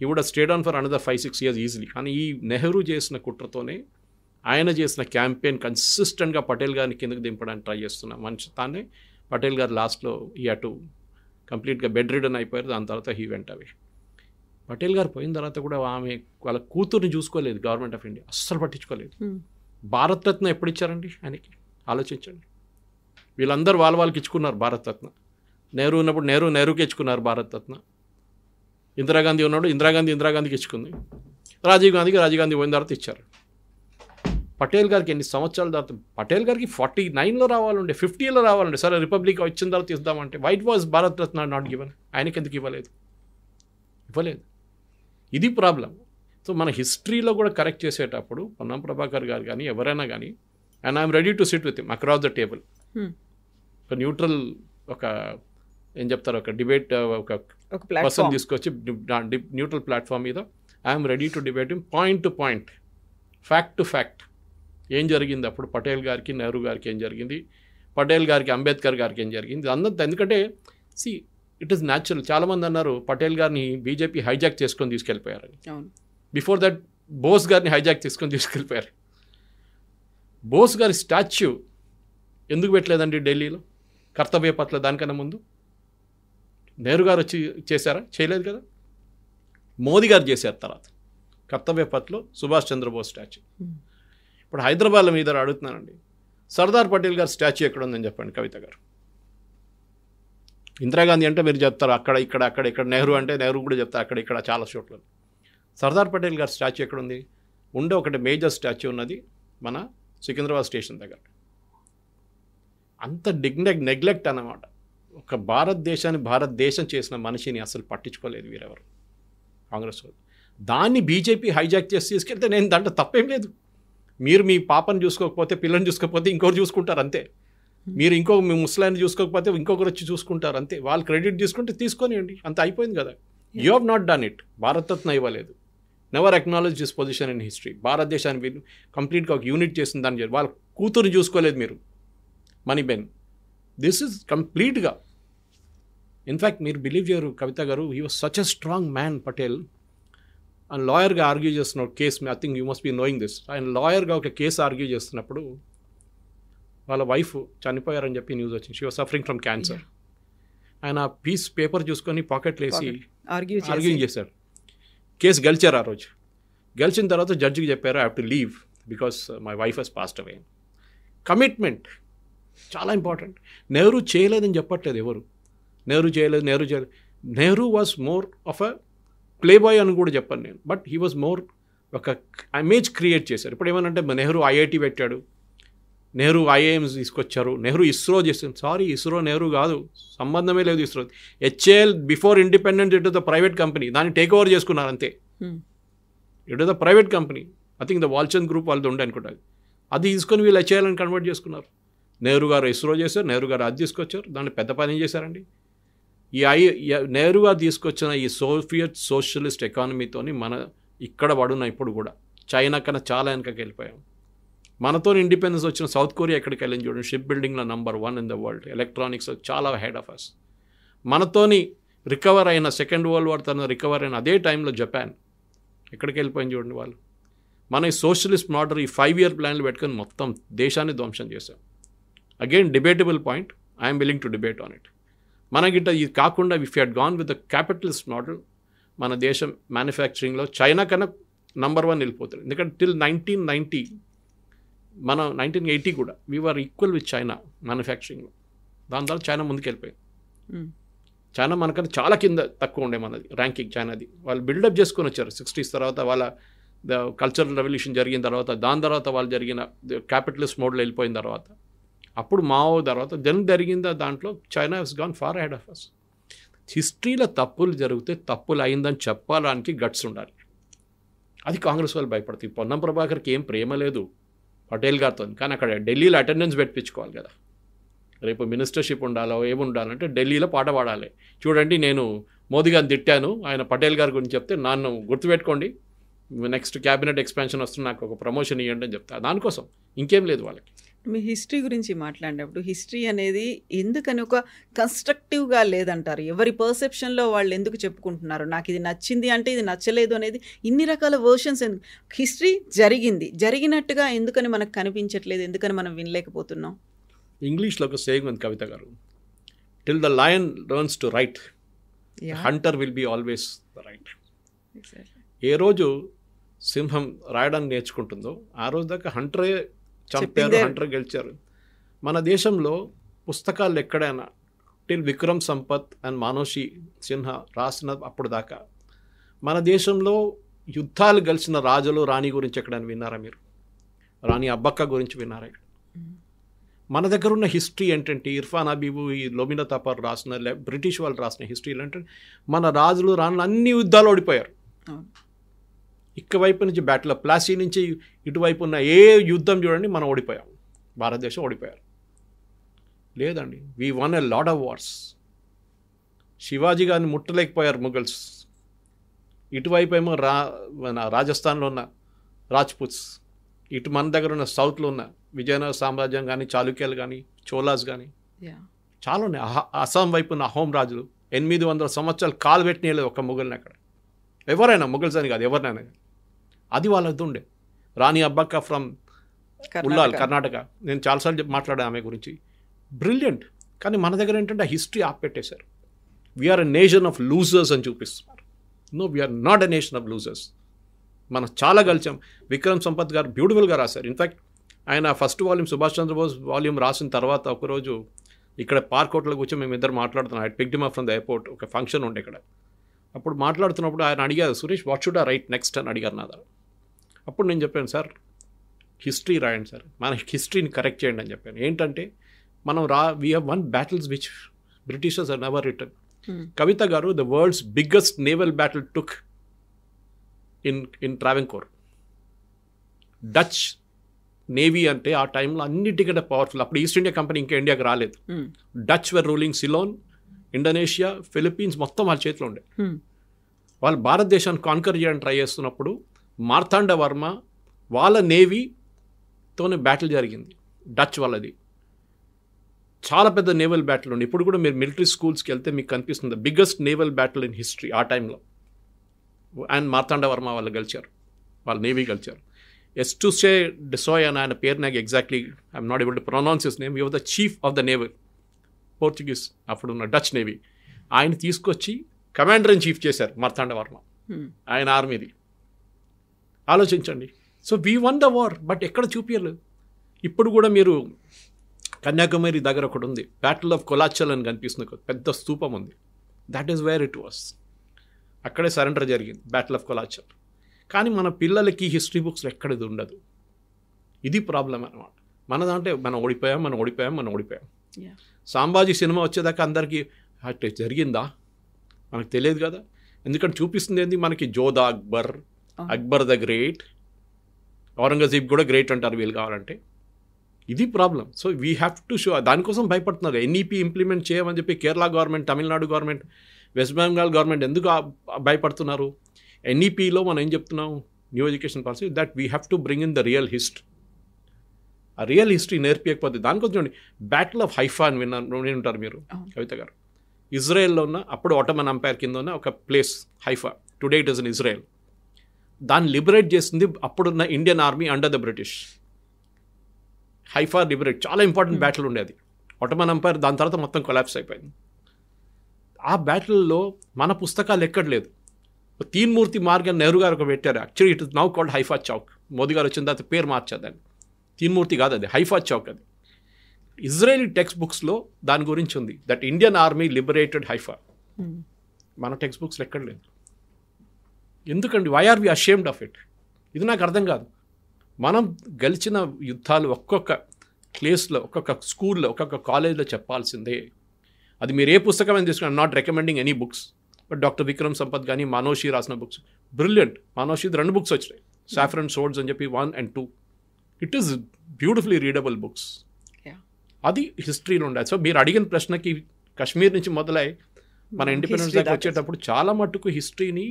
ఈ would stayed on for another 5-6 years easily. కానీ ఈ నెహ్రూ చేసిన కుట్రతోనే, ఆయన చేసిన క్యాంపెయిన్ కన్సిస్టెంట్గా పటేల్ గారిని కిందకి దింపడానికి ట్రై చేస్తున్న మనిషి తానే. పటేల్ గారు లాస్ట్లో ఈ అటు కంప్లీట్గా బెడ్ రిడన్ అయిపోయారు. దాని తర్వాత హీ వెంట అవి. పటేల్ గారు పోయిన తర్వాత కూడా ఆమె వాళ్ళ కూతుర్ని చూసుకోలేదు గవర్నమెంట్ ఆఫ్ ఇండియా, అస్సలు పట్టించుకోలేదు. భారతరత్న ఎప్పుడు ఇచ్చారండి ఆయనకి, ఆలోచించండి. వీళ్ళందరూ వాళ్ళకి ఇచ్చుకున్నారు భారతరత్న. నెహ్రూ ఉన్నప్పుడు నెహ్రూకి ఇచ్చుకున్నారు భారతరత్న. ఇందిరాగాంధీ ఉన్నప్పుడు ఇందిరాగాంధీకి ఇచ్చుకుంది. రాజీవ్ గాంధీ పోయిన తర్వాత ఇచ్చారు. పటేల్ గారికి ఎన్ని సంవత్సరాల తర్వాత, పటేల్ గారికి 49లో రావాలండి, 50లో రావాలండి. సరే రిపబ్లిక్ వచ్చిన తర్వాత ఇద్దామంటే why it was Bharat Ratna not given. ఆయనకి ఎందుకు ఇవ్వలేదు? ఇది ప్రాబ్లం. సో మన హిస్టరీలో కూడా కరెక్ట్ చేసేటప్పుడు పొన్నం ప్రభాకర్ గారు కానీ ఎవరైనా కానీ, and I'm ready to SIT with him across the table. ఒక న్యూట్రల్, ఒక ఏం చెప్తారు, ఒక డిబేట్, ఒక పర్సన్ తీసుకొచ్చి న్యూట్రల్ ప్లాట్ఫామ్ మీద I'm ready to debate him point to point, fact to fact. ఏం జరిగింది అప్పుడు పటేల్ గారికి, నెహ్రూ గారికి ఏం జరిగింది, పటేల్ గారికి, అంబేద్కర్ గారికి ఏం జరిగింది అందరితో. ఎందుకంటే సి ఇట్ ఈస్ న్యాచురల్. చాలామంది అన్నారు పటేల్ గారిని బీజేపీ హైజాక్ చేసుకొని తీసుకెళ్ళిపోయారని. బిఫోర్ దట్ బోస్ గారిని హైజాక్ చేసుకొని తీసుకెళ్ళిపోయారు. బోస్ గారి స్టాచ్యూ ఎందుకు పెట్టలేదండి ఢిల్లీలో, కర్తవ్య పట్ల? దానికన్నా ముందు నెహ్రూ గారు వచ్చి చేశారా? చేయలేదు కదా. మోదీ గారు చేశారు తర్వాత కర్తవ్య పథ్లో సుభాష్ చంద్రబోస్ స్టాచ్యూ. ఇప్పుడు హైదరాబాద్లో మీద అడుగుతున్నానండి, సర్దార్ పటేల్ గారి స్టాచ్యూ ఎక్కడ ఉందని చెప్పండి కవిత గారు. ఇందిరాగాంధీ అంటే మీరు చెప్తారు అక్కడ ఇక్కడ. నెహ్రూ అంటే నెహ్రూ కూడా చెప్తారు అక్కడ ఇక్కడ చాలా చోట్ల. సర్దార్ పటేల్ గారి స్టాచ్యూ ఎక్కడుంది? ఉండే ఒకటి మేజర్ స్టాచ్యూ ఉన్నది మన సికింద్రాబాద్ స్టేషన్ దగ్గర. అంత నెగ్లెక్ట్ అన్నమాట. ఒక భారతదేశం చేసిన మనిషిని అసలు పట్టించుకోలేదు వీరెవరు, కాంగ్రెస్ వాళ్ళు. దాన్ని బీజేపీ హైజాక్ చేసి తీసుకెళ్తే నేను దాంట్లో తప్పేం లేదు. మీరు మీ పాపను చూసుకోకపోతే, పిల్లని చూసుకోకపోతే ఇంకొకరు చూసుకుంటారు అంతే. మీరు మీ ముసలాన్ని చూసుకోకపోతే ఇంకొకరు వచ్చి చూసుకుంటారు అంతే. వాళ్ళు క్రెడిట్ తీసుకుంటే తీసుకొనియండి, అంత అయిపోయింది కదా. You have not done it. Bharat Ratna ఇవ్వలేదు. Never acknowledge this position in history. భారతదేశాన్ని కంప్లీట్గా ఒక యూనిట్ చేసిన దాన్ని వాళ్ళ కూతురు చూసుకోలేదు మీరు, మనీబెన్. దిస్ ఇస్ కంప్లీట్గా. ఇన్ఫ్యాక్ట్ మీరు బిలీవ్ చేయరు Kavitha garu, he was such a strong man Patel. ఆయన లాయర్గా ఆర్గ్యూ చేస్తున్నారు case. I think you must be knowing this. ఆయన లాయర్గా ఒక కేసు ఆర్గ్యూ చేస్తున్నప్పుడు వాళ్ళ వైఫ్ చనిపోయారని చెప్పి న్యూస్ వచ్చింది. She was suffering from cancer. ఆయన పేపర్ చూసుకొని పాకెట్లో వేసి ఆర్గ్యూ చేశారు. కేసు గెలిచారు. ఆ రోజు గెలిచిన తర్వాత జడ్జికి చెప్పారు, I have to leave because my wife has passed away. Commitment చాలా ఇంపార్టెంట్. నెహ్రూ చేయలేదని చెప్పట్లేదు ఎవరు. నెహ్రూ చేయలేదు. Nehru was more of a playboy అని కూడా చెప్పాను నేను. బట్ హీ వాజ్ మోర్ ఒక ఇమేజ్ క్రియేట్ చేశారు. ఇప్పుడు ఏమనంటే నెహ్రూ ఐఐటి పెట్టాడు, నెహ్రూ ఐఐఎమ్స్ తీసుకొచ్చారు, నెహ్రూ ఇస్రో చేసింది. సారీ, ఇస్రో నెహ్రూ కాదు, సంబంధమే లేదు ISRO. HAL before independence it is the private company, దాన్ని టేక్ ఓవర్ చేసుకున్నారు అంతే. It is the private company. I think the Walchand group వాళ్ళది ఉండే అనుకుంటా. అది తీసుకొని వీళ్ళు హెచ్ఏఎల్ అని కన్వర్ట్ చేసుకున్నారు. నెహ్రూ గారు ఇస్రో చేశారు, నెహ్రూ గారు అది తీసుకొచ్చారు, దాన్ని పెద్ద పని చేశారండి. నెహ్రూ గారు తీసుకొచ్చిన ఈ సోవియట్ సోషలిస్ట్ ఎకానమీతోని మన ఇక్కడ పడున్న ఇప్పుడు కూడా చైనా కన్నా చాలా వెనకకి వెళ్ళిపోయాం. మనతో ఇండిపెండెన్స్ వచ్చిన సౌత్ కొరియా ఎక్కడికి వెళ్ళింది చూడండి, షిప్ బిల్డింగ్లో number 1 in the world, electronics చాలా హెడ్ ఆఫ్ అస్. మనతోని రికవర్ అయిన సెకండ్ వరల్డ్ వార్ తన రికవర్ అయిన అదే టైంలో జపాన్ ఎక్కడికి వెళ్ళిపోయింది చూడండి వాళ్ళు. మన ఈ సోషలిస్ట్ మోడల్ ఈ 5-year ప్లాన్లు పెట్టుకొని మొత్తం దేశాన్ని ధ్వంసం చేశాం. Again debatable point, I'm willing to debate on it. మనకిట ఇది కాకుండా if you had gone with the capitalist model, మన దేశం మ్యానుఫ్యాక్చరింగ్లో చైనా కన్నా నంబర్ 1 వెళ్ళిపోతుంది. ఎందుకంటే టిల్ 1990 మనం 1980 కూడా వీఆర్ ఈక్వల్ విత్ చైనా మ్యానుఫ్యాక్చరింగ్లో. దాని తర్వాత చైనా ముందుకు వెళ్ళిపోయింది. చైనా మనకన్నా చాలా కింద తక్కువ ఉండే మనది ర్యాంకింగ్ చైనాది. వాళ్ళు బిల్డప్ చేసుకొని వచ్చారు 60s తర్వాత, వాళ్ళ కల్చరల్ రెవల్యూషన్ జరిగిన తర్వాత, దాని తర్వాత వాళ్ళు జరిగిన క్యాపిటలిస్ట్ మోడల్ వెళ్ళిపోయిన తర్వాత, అప్పుడు మావో తర్వాత జరిగిందా దాంట్లో China has gone far ahead of us. హిస్టరీలో తప్పులు జరిగితే తప్పులు అయిందని చెప్పడానికి గట్స్ ఉండాలి. అది కాంగ్రెస్ వాళ్ళు భయపడుతుంది. పొన్నం ప్రభాకర్కి ఏం ప్రేమ లేదు పటేల్ గారితో, కానీ అక్కడ ఢిల్లీలో అటెండెన్స్ పెట్టించుకోవాలి కదా. రేపు మినిస్టర్షిప్ ఉండాలో ఏముండాలంటే ఢిల్లీలో పాట పాడాలి. చూడండి, నేను మోదీ గారిని తిట్టాను, ఆయన పటేల్ గారి గురించి చెప్తే నన్ను గుర్తుపెట్టుకోండి, నెక్స్ట్ క్యాబినెట్ ఎక్స్పాన్షన్ వస్తుంది, నాకు ఒక ప్రమోషన్ ఇవ్వండి అని చెప్తా. దానికోసం ఇంకేం లేదు వాళ్ళకి. మీ హిస్టరీ గురించి మాట్లాడినప్పుడు హిస్టరీ అనేది ఎందుకని ఒక కన్స్ట్రక్టివ్గా లేదంటారు? ఎవరి పర్సెప్షన్లో వాళ్ళు ఎందుకు చెప్పుకుంటున్నారు? నాకు ఇది నచ్చింది అంటే ఇది నచ్చలేదు అనేది ఇన్ని రకాల వర్షన్స్. హిస్టరీ జరిగినట్టుగా ఎందుకని మనకు కనిపించట్లేదు? ఎందుకని మనం వినలేకపోతున్నాం? ఇంగ్లీష్లో ఒక సేయింగ్ ఉంది కవిత గారు, till the lion learns to write, hunter will be always the right. ఏ రోజు సింహం రాయడానికి నేర్చుకుంటుందో ఆ రోజు దాకా హంటరే చంపారు, హంటర్ గెలిచారు. మన దేశంలో పుస్తకాలు ఎక్కడైనా టిల్ విక్రమ్ సంపత్ అండ్ మానోషి సిన్హా రాసిన అప్పుడు దాకా మన దేశంలో యుద్ధాలు గెలిచిన రాజులు రాణి గురించి ఎక్కడైనా విన్నారా మీరు? రాణి అబ్బక్క గురించి విన్నారా? ఇక్కడ మన దగ్గర ఉన్న హిస్టరీ ఏంటంటే ఇర్ఫాన్ హబీబు, ఈ లోమినా తపర్ రాసిన, బ్రిటిష్ వాళ్ళు రాసిన హిస్టరీలు అంటే మన రాజులు రాణులు అన్ని యుద్ధాలు ఓడిపోయారు. ఇక్కవైపు నుంచి బ్యాటిల్ ఆఫ్ ప్లాసీ నుంచి ఇటువైపు ఉన్న ఏ యుద్ధం చూడండి మనం ఓడిపోయాం, భారతదేశం ఓడిపోయారు. లేదండి, we one a lot of wars. Shivaji గారిని ముట్టలేకపోయారు ముఘల్స్. ఇటువైపు ఏమో రాజస్థాన్లో ఉన్న రాజ్పుత్స్, ఇటు మన దగ్గర ఉన్న సౌత్లో ఉన్న విజయనగర సామ్రాజ్యం కానీ, చాళుక్యాలు కానీ, చోలాస్ కానీ చాలా ఉన్నాయి. అస్సాం వైపు ఉన్న అహోం రాజులు 800 సంవత్సరాలు కాలు పెట్టినలేదు ఒక ముఘల్ని అక్కడ. ఎవరైనా ముఘల్స్ అని కాదు, ఎవరినైనా. అది వాళ్ళది ఉండే. రాణి అబ్బక్క ఫ్రమ్ ఉల్లాల్, కర్ణాటక. నేను చాలాసార్లు మాట్లాడాను ఆమె గురించి, బ్రిలియంట్. కానీ మన దగ్గర ఏంటంటే ఆ హిస్టరీ ఆపెట్టేశారు. We're a nation of losers అని చూపిస్తున్నారు. No, we're not a nation of losers. మనం చాలా గెలిచాం. విక్రమ్ సంపత్ గారు బ్యూటిఫుల్గా రాశారు. ఇన్ఫ్యాక్ట్ ఆయన first volume Subhash Chandrabose volume రాసిన తర్వాత ఒకరోజు ఇక్కడ పార్క్ హోటల్లో కూర్చొని మేము ఇద్దరు మాట్లాడుతున్నాం. I picked him up from the airport. ఒక ఫంక్షన్ ఉండే ఇక్కడ. అప్పుడు మాట్లాడుతున్నప్పుడు ఆయన అడిగారు, Suresh what should I right next అని అడిగారు నా దగ్గర. అప్పుడు నేను చెప్పాను, సార్ హిస్టరీ రాయండి సార్, మన హిస్టరీని కరెక్ట్ చేయండి అని చెప్పాను. ఏంటంటే మనం we have won battles which Britishers are never return. Kavitha గారు, the world's biggest naval battle took in Travancore. Dutch navy అంటే ఆ టైంలో అన్నిటికంటే పవర్ఫుల్. అప్పుడు ఈస్ట్ ఇండియా కంపెనీ ఇంకా ఇండియాకి రాలేదు. డచ్ వర్ రూలింగ్ సిలోన్, ఇండోనేషియా, ఫిలిప్పీన్స్ మొత్తం వాళ్ళ చేతిలో ఉండే. వాళ్ళు భారతదేశాన్ని కాన్కర్ చేయడానికి ట్రై చేస్తున్నప్పుడు మార్తాండ వర్మ వాళ్ళ నేవీతోనే బ్యాటిల్ జరిగింది, డచ్ వాళ్ళది. చాలా పెద్ద నేవల్ బ్యాటిల్ ఉంది. ఇప్పుడు కూడా మీరు మిలిటరీ స్కూల్స్కి వెళ్తే మీకు కనిపిస్తుంది biggest naval battle in history ఆ టైంలో. అండ్ మార్తాండ వర్మ వాళ్ళు గెలిచారు, వాళ్ళ నేవీ గెలిచారు. ఎస్టుసే డిసోయ్ అని ఆయన పేరు నాకు exactly I'm not able to pronounce his name. Your the chief of the naval, Portuguese అప్పుడున్న డచ్ నేవీ. ఆయన తీసుకొచ్చి కమాండర్ ఇన్ చీఫ్ చేశారు మార్తాండ వర్మ, ఆయన ఆర్మీది. ఆలోచించండి. So we one the war, but ఎక్కడ చూపించలేదు. ఇప్పుడు కూడా మీరు కన్యాకుమారి దగ్గర ఒకటి ఉంది, బ్యాటిల్ ఆఫ్ కొలాచల్ అని కనిపిస్తుంది, పెద్ద స్తూపం ఉంది. That is where it was. అక్కడే సరెండర్ జరిగింది, బ్యాటిల్ ఆఫ్ కొలాచల్. కానీ మన పిల్లలకి హిస్టరీ బుక్స్ ఎక్కడిది ఉండదు. ఇది ప్రాబ్లం అనమాట. మనదంటే మనం ఓడిపోయాం. Yeah. సాంబాజీ సినిమా వచ్చేదాకా అందరికీ అట్లా జరిగిందా మనకు తెలియదు కదా. ఎందుకంటే చూపిస్తుంది ఏంది మనకి జోధా అక్బర్ ద గ్రేట్, ఔరంగజేబ్ కూడా గ్రేట్ అంటారు వీళ్ళు కావాలంటే. ఇది problem. So we have to show. దానికోసం భయపడుతున్నారు. ఎన్ఈపీ ఇంప్లిమెంట్ చేయమని చెప్పి Kerala government, Tamil Nadu government, west Bengal government ఎందుకు భయపడుతున్నారు? ఎన్ఈపీలో మనం ఏం చెప్తున్నాం, new education policy, that we have to bring in the real history. ఆ రియల్ హిస్టరీ నేర్పించకపోతే దానికోసం చూడండి, బ్యాటిల్ ఆఫ్ హైఫా అని వింటారు మీరు కవిత గారు. ఇజ్రాయెల్లో ఉన్న అప్పుడు ఆటోమన్ ఎంపైర్ కింద ఉన్న ఒక place Haifa, today it is in Israel. దాన్ని లిబరేట్ చేసింది అప్పుడున్న Indian army under the British. Haifa liberate చాలా ఇంపార్టెంట్ బ్యాటిల్ ఉండేది. ఆటోమన్ ఎంపైర్ దాని తర్వాత మొత్తం కొలాప్స్ అయిపోయింది. ఆ బ్యాటిల్లో మన పుస్తకాలు ఎక్కడ లేదు. తీన్మూర్తి మార్గ్ అని నెహ్రూ గారు ఒక పెట్టారు. Actually it is now called Haifa Chowk. Modi గారు వచ్చిన తర్వాత పేరు మార్చేదాన్ని. తీన్మూర్తి కాదు, అది హైఫా చౌక్. అది ఇజ్రాయేలీ టెక్స్ట్ బుక్స్లో దాని గురించి ఉంది, that Indian army liberated Haifa. మన టెక్స్ట్ బుక్స్లో ఎక్కడ లేదు. ఎందుకండి? Why are we ashamed of it? ఇది నాకు అర్థం కాదు. మనం గెలిచిన యుద్ధాలు ఒక్కొక్క ప్లేస్లో, ఒక్కొక్క స్కూల్లో, ఒక్కొక్క కాలేజ్లో చెప్పాల్సిందే. అది మీరు ఏ పుస్తకం తీసుకుని, not recommending any books, but doctor Vikram Sampath కానీ మనోషి రాసిన బుక్స్ బ్రిలియంట్. మనోషి 2 బుక్స్ వచ్చినాయి, సాఫ్రన్ సోర్డ్స్ అని చెప్పి 1 and 2. It is beautifully readable books. అది హిస్టరీలో ఉండదు. సో మీరు అడిగిన ప్రశ్నకి కశ్మీర్ నుంచి మొదలై మన ఇండిపెండెన్స్ దాకా వచ్చేటప్పుడు చాలా మట్టుకు హిస్టరీని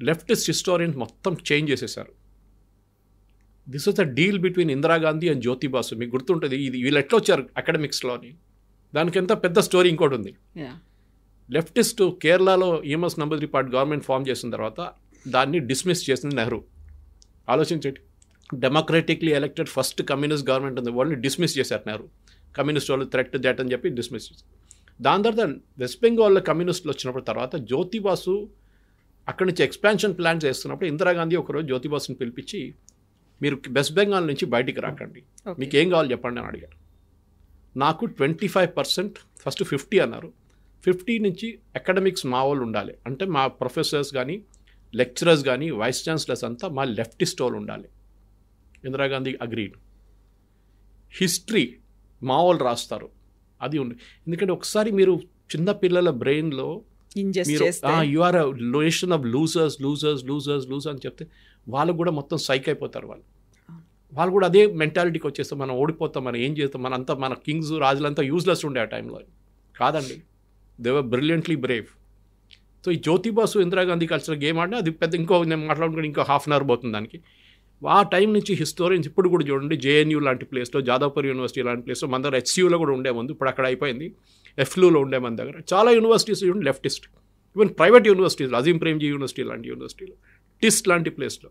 లెఫ్టిస్ట్ హిస్టోరియన్స్ మొత్తం చేంజ్ చేసేసారు. This was the deal between Indira Gandhi and Jyoti Basu. మీకు గుర్తుంటుంది, ఇది వీళ్ళు ఎట్లా వచ్చారు అకాడమిక్స్లోని. దానికి ఎంత పెద్ద స్టోరీ ఇంకోటి ఉంది. లెఫ్టిస్ట్ కేరళలో ఈఎంఎస్ నంబూదిరిపాటి గవర్నమెంట్ ఫామ్ చేసిన తర్వాత దాన్ని డిస్మిస్ చేసింది నెహ్రూ. ఆలోచించండి, డెమోక్రటిక్లీ ఎలక్టెడ్ ఫస్ట్ కమ్యూనిస్ట్ గవర్నమెంట్ ఉంది, వాళ్ళని డిస్మిస్ చేశారు నెహ్రూ. కమ్యూనిస్ట్ వాళ్ళు థ్రెట్ దట్ అని చెప్పి డిస్మిస్ చేశారు. దాని తర్వాత వెస్ట్ బెంగాల్లో కమ్యూనిస్టులు వచ్చినప్పుడు తర్వాత జ్యోతిబాసు అక్కడి నుంచి ఎక్స్పాన్షన్ ప్లాన్స్ చేస్తున్నప్పుడు ఇందిరాగాంధీ ఒకరోజు జ్యోతిబాసుని పిలిపించి, మీరు వెస్ట్ బెంగాల్ నుంచి బయటికి రాకండి, మీకు ఏం కావాలి చెప్పండి అని అడిగారు. నాకు 25%, ఫస్ట్ 50 అన్నారు. 50 నుంచి అకాడమిక్స్ మా వాళ్ళు ఉండాలి, అంటే మా ప్రొఫెసర్స్ కానీ లెక్చరర్స్ కానీ వైస్ ఛాన్సలర్స్ అంతా మా లెఫ్టిస్ట్ వాళ్ళు ఉండాలి. ఇందిరాగాంధీ అగ్రీడ్. హిస్టరీ మా వాళ్ళు రాస్తారు, అది ఉంది. ఎందుకంటే ఒకసారి మీరు చిన్న పిల్లల బ్రెయిన్లో మీరు you are a nation of losers అని చెప్తే వాళ్ళు కూడా మొత్తం సైక్ అయిపోతారు. వాళ్ళు కూడా అదే మెంటాలిటీకి వచ్చేస్తాం, మనం ఓడిపోతాం, మనం ఏం చేస్తాం, మన కింగ్స్ రాజులంతా యూజ్లెస్ ఉండే ఆ టైంలో. కాదండి, they were brilliantly Brave. So ఈ జ్యోతిబాసు ఇందిరాగాంధీ కల్చర్ గేమ్ అంటే అది పెద్ద నేను మాట్లాడుకుంటే ఇంకో ½ అవర్ పోతుంది దానికి. ఆ టైం నుంచి హిస్టోరియన్స్ ఇప్పుడు కూడా చూడండి, జేఎన్యూ లాంటి ప్లేస్లో, జాదవ్పూర్ యూనివర్సిటీ లాంటి ప్లేస్లో, మన దగ్గర హెచ్సియూలో కూడా ఉండే ముందు, ఇప్పుడు అక్కడ అయిపోయింది, ఎఫ్లూలో ఉండే మన దగ్గర చాలా యూనివర్సిటీస్ చూడండి leftist. Even private universities, Azeem Premji university లాంటి యూనివర్సిటీలో, టిస్ట్ లాంటి ప్లేస్లో.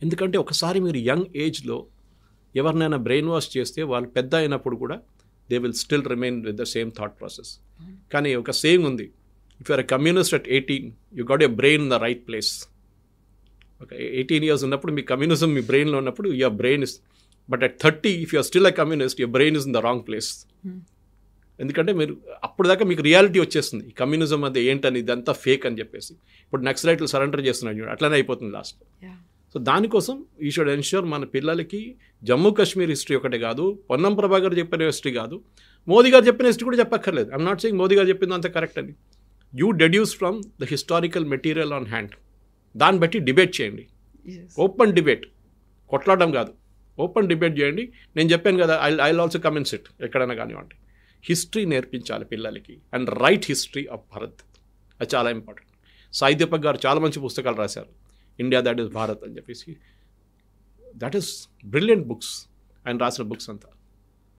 ఎందుకంటే ఒకసారి మీరు యంగ్ ఏజ్లో ఎవరినైనా బ్రెయిన్ వాష్ చేస్తే వాళ్ళు పెద్ద అయినప్పుడు కూడా they will still remain with the same thought process. కానీ ఒక సేమ్ ఉంది, if you're a communist at 18 you got a brain in the right place. ఒక 18 years ఉన్నప్పుడు మీ కమ్యూనిజం మీ బ్రెయిన్లో ఉన్నప్పుడు your brain is, but at 30 if you're still a communist your brain is in the wrong place. ఎందుకంటే మీరు అప్పుడు దాకా మీకు రియాలిటీ వచ్చేస్తుంది, ఈ కమ్యూనిజం అది ఏంటని, ఇదంతా ఫేక్ అని చెప్పేసి. ఇప్పుడు నక్సలైట్లు సరెండర్ చేస్తున్నారు చూడండి, అట్లనే అయిపోతుంది లాస్ట్. సో దానికోసం యూ షుడ్ ఎన్ష్యూర్ మన పిల్లలకి జమ్మూ కాశ్మీర్ హిస్టరీ ఒకటే కాదు, పొన్నం ప్రభాకర్ చెప్పిన హిస్టరీ కాదు, మోదీ గారు చెప్పిన హిస్టరీ కూడా చెప్పక్కర్లేదు. ఐఎమ్ నాట్ సెయింగ్ మోదీ గారు చెప్పింది అంత కరెక్ట్ అని. You deduce from the historical material on hand. దాన్ని బట్టి డిబేట్ చేయండి, ఓపెన్ డిబేట్, కొట్లాడడం కాదు, ఓపెన్ డిబేట్ చేయండి. నేను చెప్పాను కదా, I also come in SIT ఎక్కడైనా కానివ్వండి. హిస్టరీ నేర్పించాలి పిల్లలకి, and right history of Bharat, అది చాలా ఇంపార్టెంట్. సాయి దీపక్ గారు చాలా మంచి పుస్తకాలు రాశారు, ఇండియా దట్ ఈస్ భారత్ అని చెప్పేసి. దట్ ఈస్ బ్రిలియంట్ బుక్స్, ఆయన రాసిన బుక్స్ అంతా.